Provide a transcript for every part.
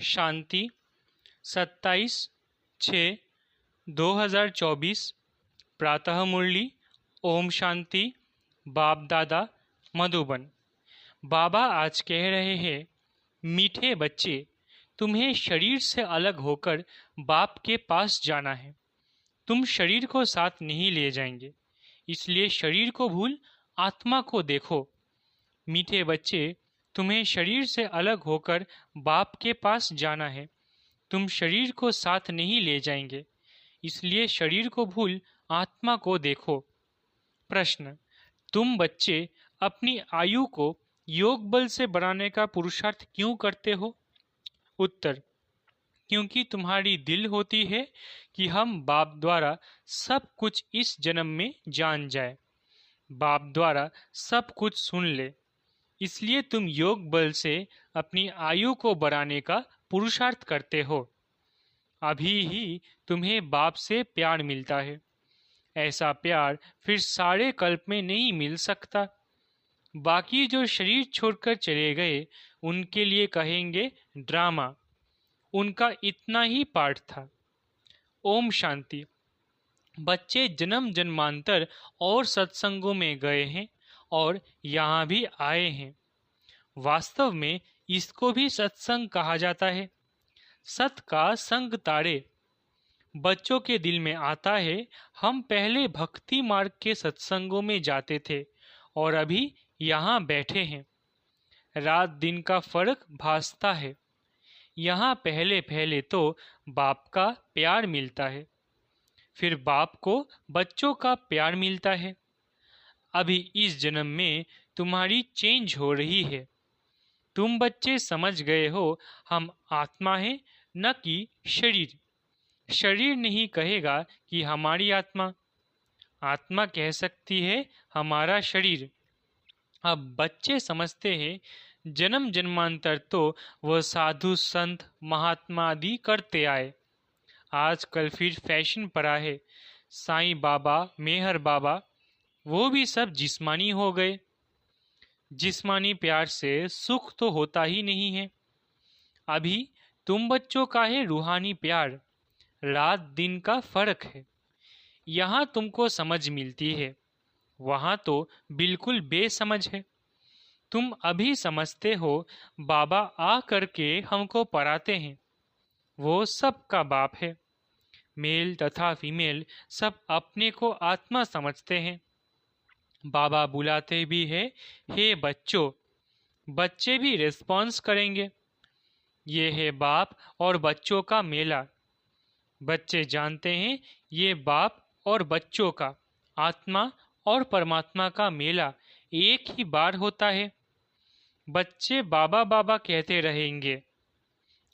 शांति 27/6/2024 प्रातः मुरली। ओम शांति। बाप दादा मधुबन। बाबा आज कह रहे हैं, मीठे बच्चे, तुम्हें शरीर से अलग होकर बाप के पास जाना है। तुम शरीर को साथ नहीं ले जाएंगे, इसलिए शरीर को भूल आत्मा को देखो। मीठे बच्चे, तुम्हें शरीर से अलग होकर बाप के पास जाना है। तुम शरीर को साथ नहीं ले जाएंगे, इसलिए शरीर को भूल आत्मा को देखो। प्रश्न: तुम बच्चे अपनी आयु को योग बल से बढ़ाने का पुरुषार्थ क्यों करते हो? उत्तर: क्योंकि तुम्हारी दिल होती है कि हम बाप द्वारा सब कुछ इस जन्म में जान जाए, बाप द्वारा सब कुछ सुन ले। इसलिए तुम योग बल से अपनी आयु को बढ़ाने का पुरुषार्थ करते हो। अभी ही तुम्हें बाप से प्यार मिलता है। ऐसा प्यार फिर सारे कल्प में नहीं मिल सकता। बाकी जो शरीर छोड़कर चले गए, उनके लिए कहेंगे ड्रामा। उनका इतना ही पाठ था। ओम शांति। बच्चे जन्म जन्मांतर और सत्संगों में गए हैं और यहाँ भी आए हैं। वास्तव में इसको भी सत्संग कहा जाता है। सत का संग ताड़े। बच्चों के दिल में आता है, हम पहले भक्ति मार्ग के सत्संगों में जाते थे और अभी यहाँ बैठे हैं। रात दिन का फर्क भासता है। यहाँ पहले पहले तो बाप का प्यार मिलता है, फिर बाप को बच्चों का प्यार मिलता है। अभी इस जन्म में तुम्हारी चेंज हो रही है। तुम बच्चे समझ गए हो, हम आत्मा हैं, न कि शरीर। शरीर नहीं कहेगा कि हमारी आत्मा, आत्मा कह सकती है हमारा शरीर। अब बच्चे समझते हैं, जन्म जन्मांतर तो वह साधु संत महात्मा आदि करते आए। आजकल फिर फैशन पड़ा है, साईं बाबा, मेहर बाबा, वो भी सब जिस्मानी हो गए। जिस्मानी प्यार से सुख तो होता ही नहीं है। अभी तुम बच्चों का है रूहानी प्यार। रात दिन का फर्क है। यहाँ तुमको समझ मिलती है, वहाँ तो बिल्कुल बेसमझ है। तुम अभी समझते हो, बाबा आ करके हमको पढ़ाते हैं। वो सबका बाप है। मेल तथा फीमेल सब अपने को आत्मा समझते हैं। बाबा बुलाते भी है, हे बच्चों। बच्चे भी रिस्पॉन्स करेंगे। ये है बाप और बच्चों का मेला। बच्चे जानते हैं, ये बाप और बच्चों का, आत्मा और परमात्मा का मेला एक ही बार होता है। बच्चे बाबा बाबा कहते रहेंगे।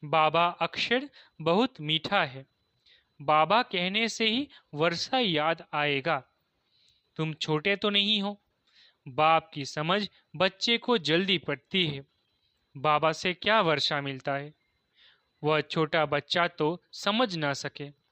बाबा अक्षर बहुत मीठा है। बाबा कहने से ही वर्षा याद आएगा। तुम छोटे तो नहीं हो। बाप की समझ बच्चे को जल्दी पड़ती है। बाबा से क्या वर्षा मिलता है, वह छोटा बच्चा तो समझ ना सके।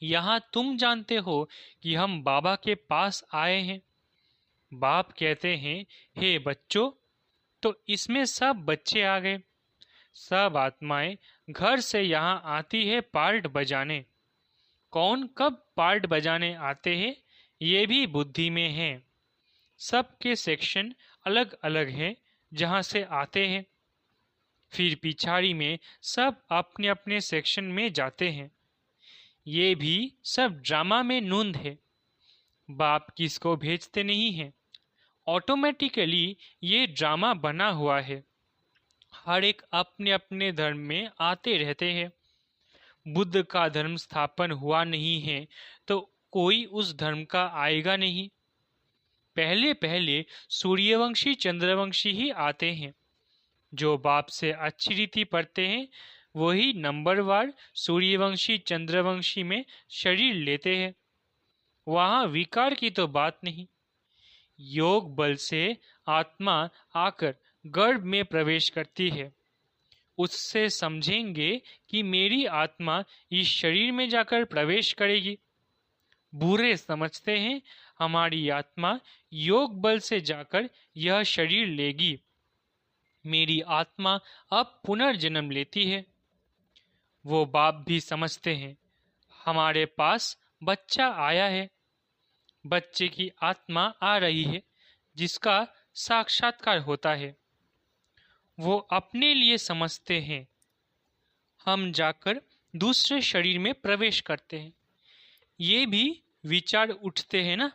यहाँ तुम जानते हो कि हम बाबा के पास आए हैं। बाप कहते हैं, हे बच्चों, तो इसमें सब बच्चे आ गए। सब आत्माएं घर से यहाँ आती है पार्ट बजाने। कौन कब पार्ट बजाने आते हैं, ये भी बुद्धि में है। सबके सेक्शन अलग अलग हैं जहाँ से आते हैं। फिर पिछाड़ी में सब अपने अपने सेक्शन में जाते हैं। ये भी सब ड्रामा में नूंद है। बाप किसको भेजते नहीं हैं, ऑटोमेटिकली ये ड्रामा बना हुआ है। हर एक अपने अपने धर्म में आते रहते हैं। बुद्ध का धर्म स्थापन हुआ नहीं है तो कोई उस धर्म का आएगा नहीं। पहले पहले सूर्यवंशी चंद्रवंशी ही आते हैं। जो बाप से अच्छी रीति पढ़ते हैं, वही नंबरवार सूर्यवंशी चंद्रवंशी में शरीर लेते हैं। वहाँ विकार की तो बात नहीं। योग बल से आत्मा आकर गर्भ में प्रवेश करती है। उससे समझेंगे कि मेरी आत्मा इस शरीर में जाकर प्रवेश करेगी। बूढ़े समझते हैं, हमारी आत्मा योग बल से जाकर यह शरीर लेगी। मेरी आत्मा अब पुनर्जन्म लेती है। वो बाप भी समझते हैं हमारे पास बच्चा आया है, बच्चे की आत्मा आ रही है जिसका साक्षात्कार होता है। वो अपने लिए समझते हैं, हम जाकर दूसरे शरीर में प्रवेश करते हैं। ये भी विचार उठते हैं ना,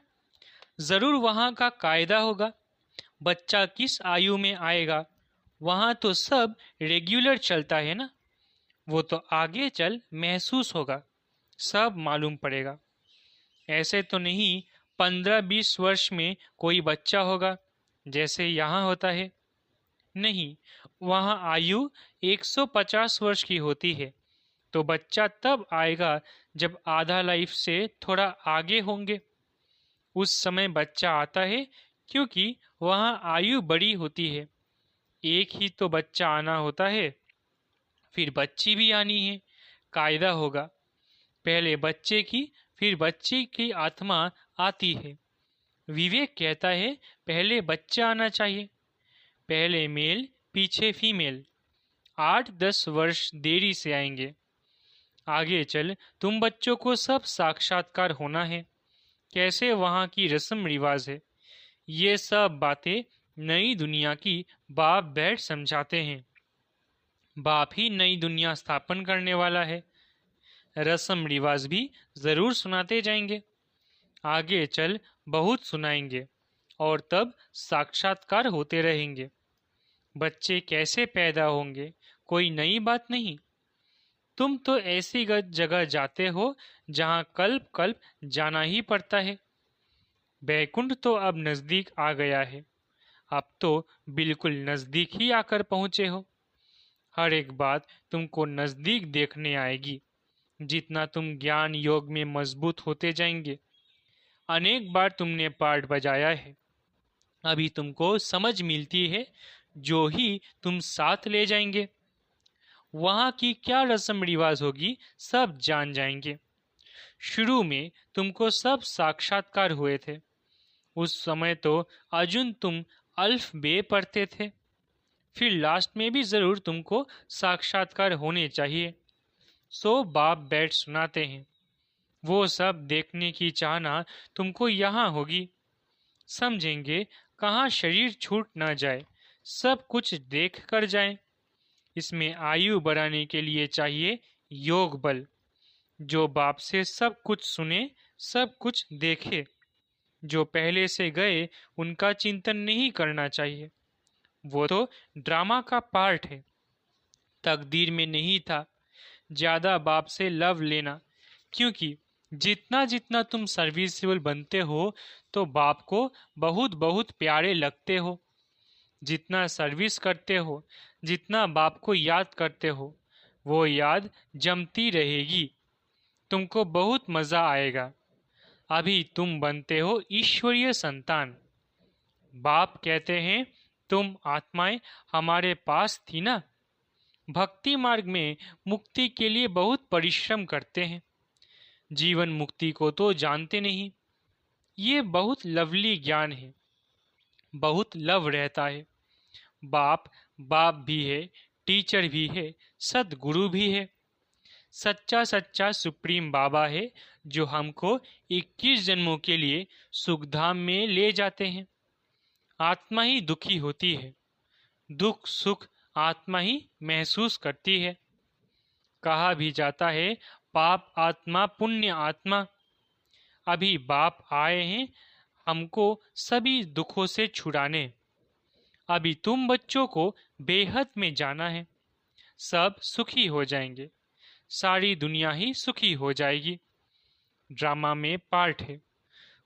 जरूर वहाँ का कायदा होगा, बच्चा किस आयु में आएगा, वहाँ तो सब रेगुलर चलता है ना। वो तो आगे चल महसूस होगा, सब मालूम पड़ेगा। ऐसे तो नहीं 15-20 वर्ष में कोई बच्चा होगा जैसे यहाँ होता है। नहीं, वहाँ आयु 150 वर्ष की होती है। तो बच्चा तब आएगा जब आधा लाइफ से थोड़ा आगे होंगे, उस समय बच्चा आता है, क्योंकि वहाँ आयु बड़ी होती है। एक ही तो बच्चा आना होता है, फिर बच्ची भी आनी है, कायदा होगा। पहले बच्चे की, फिर बच्चे की आत्मा आती है। विवेक कहता है पहले बच्चा आना चाहिए, पहले मेल पीछे फीमेल। 8-10 वर्ष देरी से आएंगे। आगे चल तुम बच्चों को सब साक्षात्कार होना है, कैसे वहाँ की रस्म रिवाज है, ये सब बातें नई दुनिया की बाप बैठ समझाते हैं। बाप ही नई दुनिया स्थापन करने वाला है। रस्म रिवाज भी जरूर सुनाते जाएंगे, आगे चल बहुत सुनाएंगे, और तब साक्षात्कार होते रहेंगे। बच्चे कैसे पैदा होंगे कोई नई बात नहीं। तुम तो ऐसी जगह जाते हो जहाँ कल्प कल्प जाना ही पड़ता है। बैकुंठ तो अब नजदीक आ गया है, अब तो बिल्कुल नजदीक ही आकर पहुंचे हो। हर एक बात तुमको नजदीक देखने आएगी, जितना तुम ज्ञान योग में मजबूत होते जाएंगे। अनेक बार तुमने पार्ट बजाया है, अभी तुमको समझ मिलती है, जो ही तुम साथ ले जाएंगे। वहाँ की क्या रस्म रिवाज होगी सब जान जाएंगे। शुरू में तुमको सब साक्षात्कार हुए थे, उस समय तो अर्जुन तुम अल्फ बे पढ़ते थे, फिर लास्ट में भी जरूर तुमको साक्षात्कार होने चाहिए। सो बाप बैठ सुनाते हैं, वो सब देखने की चाहना तुमको यहाँ होगी। समझेंगे कहाँ शरीर छूट ना जाए, सब कुछ देख कर जाए। इसमें आयु बढ़ाने के लिए चाहिए योग बल। जो बाप से सब कुछ सुने, सब कुछ देखे। जो पहले से गए उनका चिंतन नहीं करना चाहिए, वो तो ड्रामा का पार्ट है, तकदीर में नहीं था। ज्यादा बाप से लव लेना, क्योंकि जितना जितना तुम सर्विसेबल बनते हो तो बाप को बहुत बहुत प्यारे लगते हो। जितना सर्विस करते हो, जितना बाप को याद करते हो, वो याद जमती रहेगी, तुमको बहुत मजा आएगा। अभी तुम बनते हो ईश्वरीय संतान। बाप कहते हैं तुम आत्माएं हमारे पास थी ना। भक्ति मार्ग में मुक्ति के लिए बहुत परिश्रम करते हैं, जीवन मुक्ति को तो जानते नहीं। ये बहुत लवली ज्ञान है, बहुत लव रहता है। बाप बाप भी है, टीचर भी है, सदगुरु भी है। सच्चा सच्चा सुप्रीम बाबा है, जो हमको 21 जन्मों के लिए सुखधाम में ले जाते हैं। आत्मा ही दुखी होती है, दुख सुख आत्मा ही महसूस करती है। कहा भी जाता है पाप आत्मा पुण्य आत्मा। अभी बाप आए हैं हमको सभी दुखों से छुड़ाने। अभी तुम बच्चों को बेहद में जाना है, सब सुखी हो जाएंगे, सारी दुनिया ही सुखी हो जाएगी। ड्रामा में पार्ट है,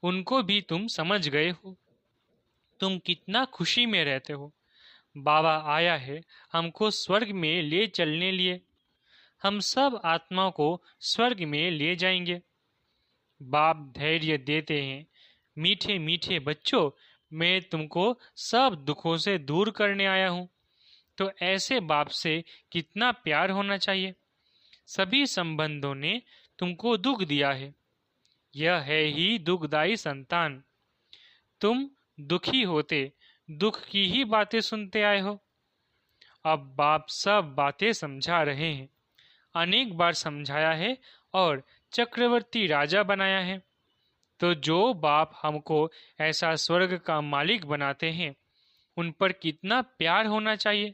उनको भी तुम समझ गए हो। तुम कितना खुशी में रहते हो। बाबा आया है हमको स्वर्ग में ले चलने लिए, हम सब आत्माओं को स्वर्ग में ले जाएंगे। बाप धैर्य देते हैं, मीठे मीठे बच्चों, मैं तुमको सब दुखों से दूर करने आया हूँ। तो ऐसे बाप से कितना प्यार होना चाहिए। सभी संबंधों ने तुमको दुख दिया है, यह है ही दुखदाई संतान। तुम दुखी होते दुख की ही बातें सुनते आए हो। अब बाप सब बातें समझा रहे हैं, अनेक बार समझाया है और चक्रवर्ती राजा बनाया है। तो जो बाप हमको ऐसा स्वर्ग का मालिक बनाते हैं, उन पर कितना प्यार होना चाहिए।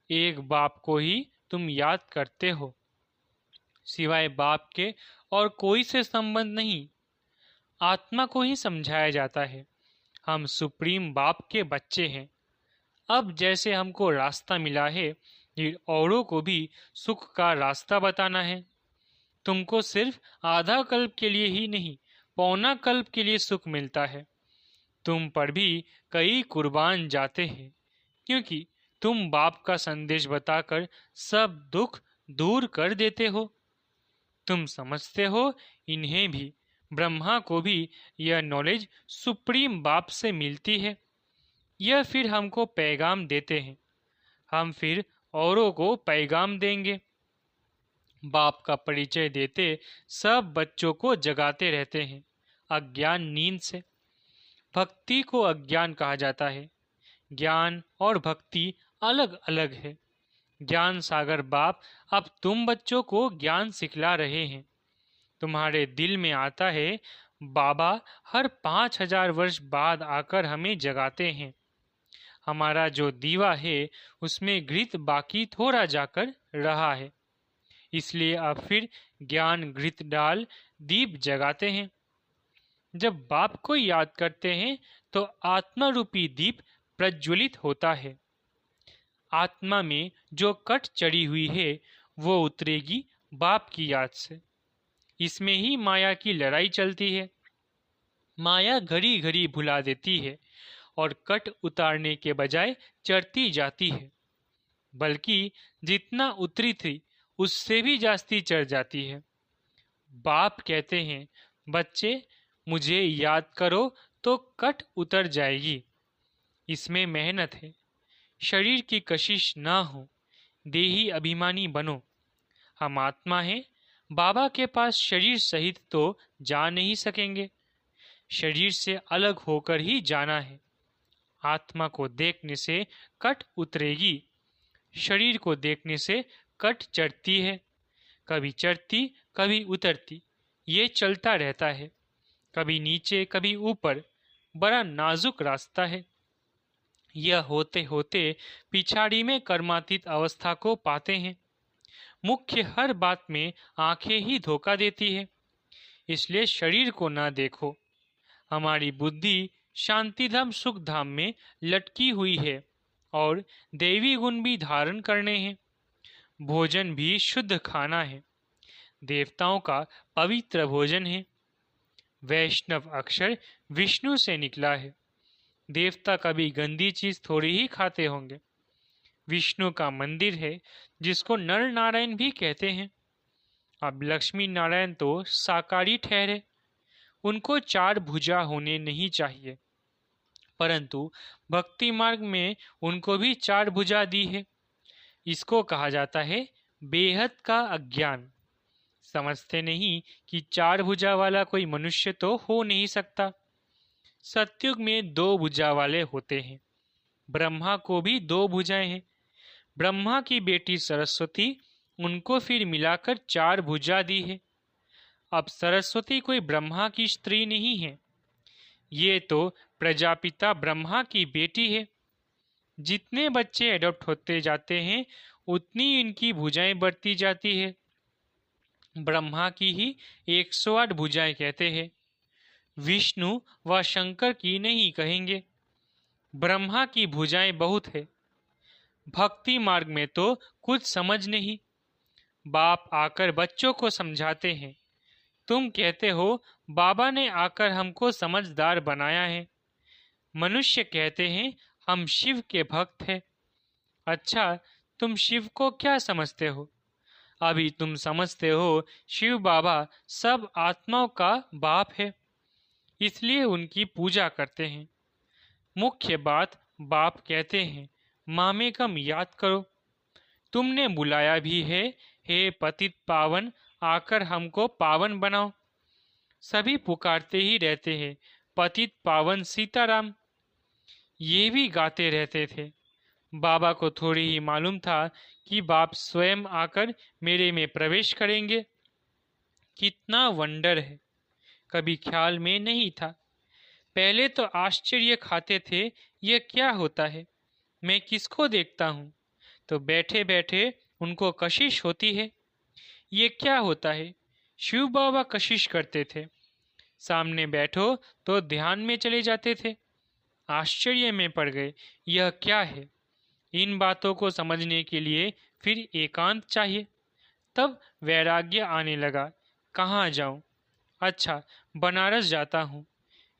एक बाप को ही तुम याद करते हो, सिवाय बाप के और कोई से संबंध नहीं। आत्मा को ही समझाया जाता है, हम सुप्रीम बाप के बच्चे हैं। अब जैसे हमको रास्ता मिला है, ये औरों को भी सुख का रास्ता बताना है। तुमको सिर्फ आधा कल्प के लिए ही नहीं, पौना कल्प के लिए सुख मिलता है। तुम पर भी कई कुर्बान जाते हैं, क्योंकि तुम बाप का संदेश बताकर सब दुख दूर कर देते हो। तुम समझते हो, इन्हें भी, ब्रह्मा को भी यह नॉलेज सुप्रीम बाप से मिलती है। यह फिर हमको पैगाम देते हैं, हम फिर औरों को पैगाम देंगे। बाप का परिचय देते सब बच्चों को जगाते रहते हैं अज्ञान नींद से। भक्ति को अज्ञान कहा जाता है। ज्ञान और भक्ति अलग अलग है। ज्ञान सागर बाप अब तुम बच्चों को ज्ञान सिखला रहे हैं। तुम्हारे दिल में आता है, बाबा हर 5000 वर्ष बाद आकर हमें जगाते हैं। हमारा जो दीवा है उसमें घृत बाकी थोड़ा जाकर रहा है, इसलिए अब फिर ज्ञान घृत डाल दीप जगाते हैं। जब बाप को याद करते हैं तो आत्मा रूपी दीप प्रज्वलित होता है। आत्मा में जो कट चढ़ी हुई है वो उतरेगी बाप की याद से। इसमें ही माया की लड़ाई चलती है। माया घड़ी घड़ी भुला देती है और कट उतारने के बजाय चढ़ती जाती है, बल्कि जितना उतरी थी उससे भी जास्ती चढ़ जाती है। बाप कहते हैं, बच्चे मुझे याद करो तो कट उतर जाएगी। इसमें मेहनत है। शरीर की कशिश ना हो, देही अभिमानी बनो। हम आत्मा हैं, बाबा के पास शरीर सहित तो जा नहीं सकेंगे। शरीर से अलग होकर ही जाना है। आत्मा को देखने से कट उतरेगी, शरीर को देखने से कट चढ़ती है। कभी चढ़ती कभी उतरती, ये चलता रहता है। कभी नीचे कभी ऊपर, बड़ा नाजुक रास्ता है। यह होते होते पिछाड़ी में कर्मातीत अवस्था को पाते हैं। मुख्य हर बात में आंखें ही धोखा देती है, इसलिए शरीर को ना देखो। हमारी बुद्धि शांतिधाम सुख धाम में लटकी हुई है और देवी गुण भी धारण करने हैं। भोजन भी शुद्ध खाना है, देवताओं का पवित्र भोजन है। वैष्णव अक्षर विष्णु से निकला है। देवता कभी गंदी चीज थोड़ी ही खाते होंगे। विष्णु का मंदिर है जिसको नर नारायण भी कहते हैं। अब लक्ष्मी नारायण तो साकारी ठहरे, उनको 4 भुजा होने नहीं चाहिए, परंतु भक्ति मार्ग में उनको भी 4 भुजा दी है। इसको कहा जाता है बेहद का अज्ञान। समझते नहीं कि 4 भुजा वाला कोई मनुष्य तो हो नहीं सकता। सतयुग में 2 भुजा वाले होते हैं। ब्रह्मा को भी 2 भुजाएं हैं। ब्रह्मा की बेटी सरस्वती, उनको फिर मिलाकर 4 भुजा दी है। अब सरस्वती कोई ब्रह्मा की स्त्री नहीं है, ये तो प्रजापिता ब्रह्मा की बेटी है। जितने बच्चे एडॉप्ट होते जाते हैं उतनी इनकी भुजाएं बढ़ती जाती है। ब्रह्मा की ही 108 भुजाएं कहते हैं, विष्णु व शंकर की नहीं कहेंगे। ब्रह्मा की भुजाएं बहुत है। भक्ति मार्ग में तो कुछ समझ नहीं। बाप आकर बच्चों को समझाते हैं। तुम कहते हो बाबा ने आकर हमको समझदार बनाया है। मनुष्य कहते हैं हम शिव के भक्त हैं। अच्छा, तुम शिव को क्या समझते हो? अभी तुम समझते हो शिव बाबा सब आत्माओं का बाप है, इसलिए उनकी पूजा करते हैं। मुख्य बात बाप कहते हैं, मामेकम याद करो। तुमने बुलाया भी है, हे पतित पावन, आकर हमको पावन बनाओ। सभी पुकारते ही रहते हैं, पतित पावन सीताराम। ये भी गाते रहते थे, बाबा को थोड़ी ही मालूम था कि बाप स्वयं आकर मेरे में प्रवेश करेंगे। कितना वंडर है, कभी ख्याल में नहीं था। पहले तो आश्चर्य खाते थे, यह क्या होता है, मैं किसको देखता हूँ। तो बैठे बैठे उनको कशिश होती है, ये क्या होता है। शिव बाबा कशिश करते थे, सामने बैठो तो ध्यान में चले जाते थे। आश्चर्य में पड़ गए, यह क्या है। इन बातों को समझने के लिए फिर एकांत चाहिए। तब वैराग्य आने लगा। कहाँ जाऊं? अच्छा, बनारस जाता हूँ।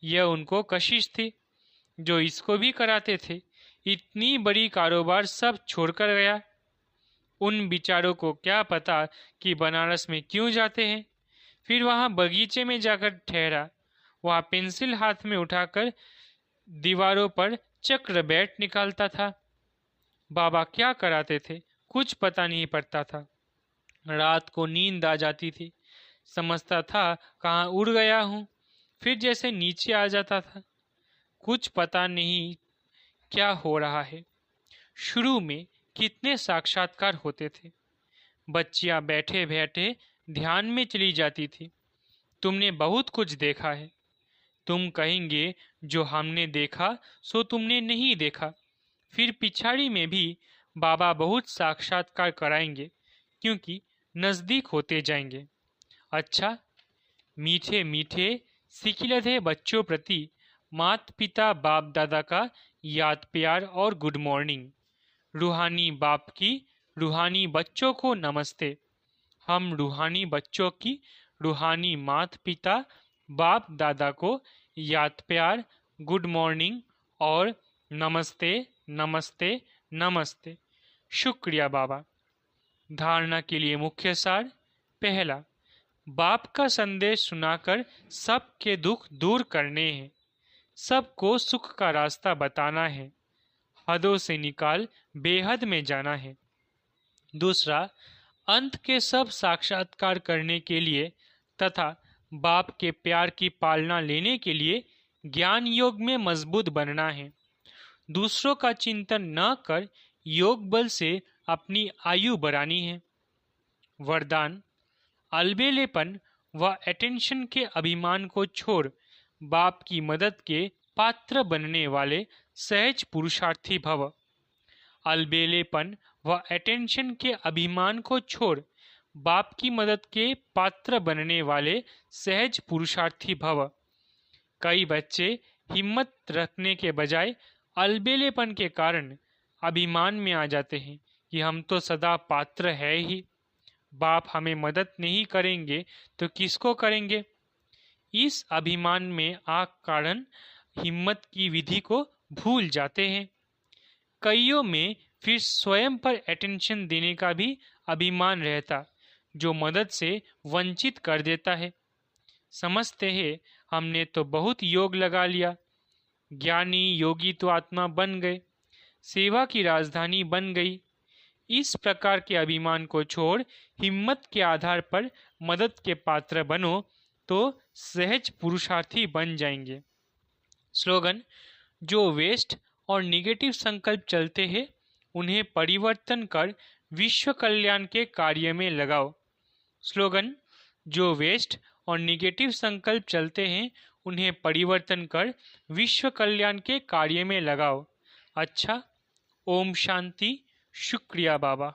यह उनको कशिश थी, जो इसको भी कराते थे। इतनी बड़ी कारोबार सब छोड़कर गया। उन बिचारों को क्या पता कि बनारस में क्यों जाते हैं। फिर वहां बगीचे में जाकर ठहरा। वहां पेंसिल हाथ में उठाकर दीवारों पर चक्र बैट निकालता था। बाबा क्या कराते थे कुछ पता नहीं पड़ता था। रात को नींद आ जाती थी, समझता था कहाँ उड़ गया हूँ, फिर जैसे नीचे आ जाता था। कुछ पता नहीं क्या हो रहा है। शुरू में कितने साक्षात्कार होते थे। बच्चियां बैठे बैठे ध्यान में चली जाती थी। तुमने बहुत कुछ देखा है। तुम कहेंगे जो हमने देखा सो तुमने नहीं देखा। फिर पिछाड़ी में भी बाबा बहुत साक्षात्कार कराएंगे, क्योंकि नजदीक होते जाएंगे। अच्छा, मीठे मीठे सिकिलधे बच्चों प्रति माता पिता बाप दादा का याद प्यार और गुड मॉर्निंग। रूहानी बाप की रूहानी बच्चों को नमस्ते। हम रूहानी बच्चों की रूहानी माता पिता बाप दादा को याद प्यार, गुड मॉर्निंग और नमस्ते नमस्ते नमस्ते। शुक्रिया बाबा। धारणा के लिए मुख्य सार। पहला, बाप का संदेश सुनाकर सबके दुख दूर करने हैं, सबको सुख का रास्ता बताना है, हदों से निकाल बेहद में जाना है। दूसरा, अंत के सब साक्षात्कार करने के लिए तथा बाप के प्यार की पालना लेने के लिए ज्ञान योग में मजबूत बनना है। दूसरों का चिंतन न कर योग बल से अपनी आयु बढ़ानी है। वरदान, अलबेलेपन व अटेंशन के अभिमान को छोड़ बाप की मदद के पात्र बनने वाले सहज पुरुषार्थी भव। अलबेलेपन व अटेंशन के अभिमान को छोड़ बाप की मदद के पात्र बनने वाले सहज पुरुषार्थी भव। कई बच्चे हिम्मत रखने के बजाय अलबेलेपन के कारण अभिमान में आ जाते हैं कि हम तो सदा पात्र है ही, बाप हमें मदद नहीं करेंगे तो किसको करेंगे। इस अभिमान में आ कारण हिम्मत की विधि को भूल जाते हैं। कईयों में फिर स्वयं पर अटेंशन देने का भी अभिमान रहता, जो मदद से वंचित कर देता है। समझते हैं हमने तो बहुत योग लगा लिया, ज्ञानी योगी तो आत्मा बन गए, सेवा की राजधानी बन गई। इस प्रकार के अभिमान को छोड़ हिम्मत के आधार पर मदद के पात्र बनो तो सहज पुरुषार्थी बन जाएंगे। स्लोगन, जो वेस्ट और निगेटिव संकल्प चलते हैं उन्हें परिवर्तन कर विश्व कल्याण के कार्य में लगाओ। स्लोगन, जो वेस्ट और निगेटिव संकल्प चलते हैं उन्हें परिवर्तन कर विश्व कल्याण के कार्य में लगाओ। अच्छा, ओम शांति। शुक्रिया बाबा।